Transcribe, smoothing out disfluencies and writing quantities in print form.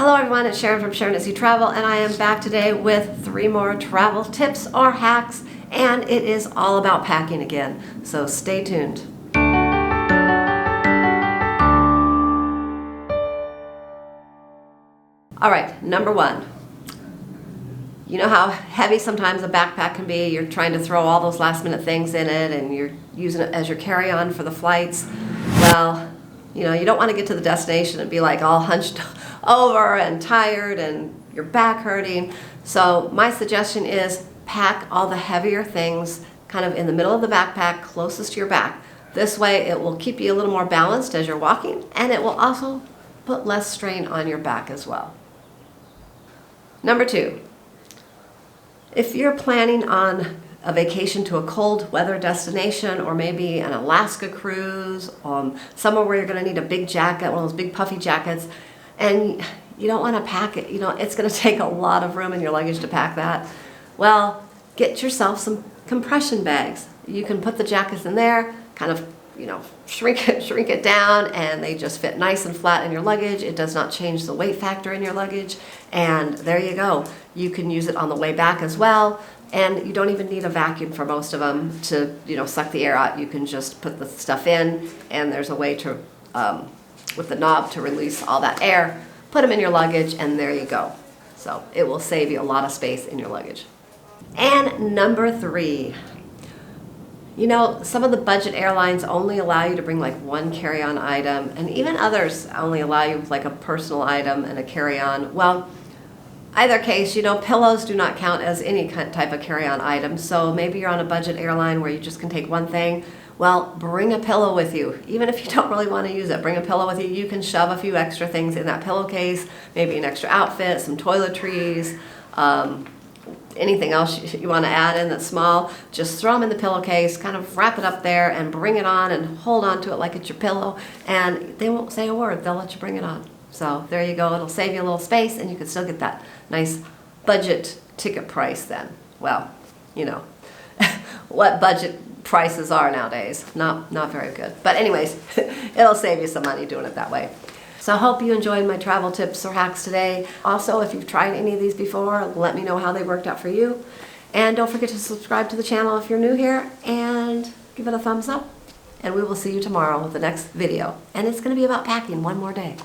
Hello everyone, it's Sharon from Sharonatsea Travel, and I am back today with 3 more travel tips or hacks, and it is all about packing again, so stay tuned. Alright, number 1. You know how heavy sometimes a backpack can be? You're trying to throw all those last minute things in it and you're using it as your carry-on for the flights. Well, you know, you don't want to get to the destination and be like all hunched over and tired and your back hurting. So my suggestion is pack all the heavier things kind of in the middle of the backpack closest to your back. This way it will keep you a little more balanced as you're walking, and it will also put less strain on your back as well. Number 2, if you're planning on a vacation to a cold weather destination, or maybe an Alaska cruise, somewhere where you're going to need a big jacket, one of those big puffy jackets, and you don't want to pack it, you know, it's going to take a lot of room in your luggage to pack that. Well, get yourself some compression bags. You can put the jackets in there, kind of, you know, shrink it down, and they just fit nice and flat in your luggage. It does not change the weight factor in your luggage, and there you go. You can use it on the way back as well. And you don't even need a vacuum for most of them to, you know, suck the air out. You can just put the stuff in, and there's a way to, with the knob, to release all that air. Put them in your luggage, and there you go. So it will save you a lot of space in your luggage. And number 3, you know, some of the budget airlines only allow you to bring like one carry-on item, and even others only allow you like a personal item and a carry-on. Well, either case, you know, pillows do not count as any type of carry-on item, so maybe you're on a budget airline where you just can take one thing. Well, bring a pillow with you. Even if you don't really want to use it, bring a pillow with you. You can shove a few extra things in that pillowcase, maybe an extra outfit, some toiletries, anything else you want to add in that's small. Just throw them in the pillowcase, kind of wrap it up there, and bring it on and hold on to it like it's your pillow, and they won't say a word. They'll let you bring it on. So there you go. It'll save you a little space, and you can still get that nice budget ticket price then. Well, you know, what budget prices are nowadays. Not very good. But anyways, it'll save you some money doing it that way. So I hope you enjoyed my travel tips or hacks today. Also, if you've tried any of these before, let me know how they worked out for you. And don't forget to subscribe to the channel if you're new here, and give it a thumbs up. And we will see you tomorrow with the next video. And it's going to be about packing one more day.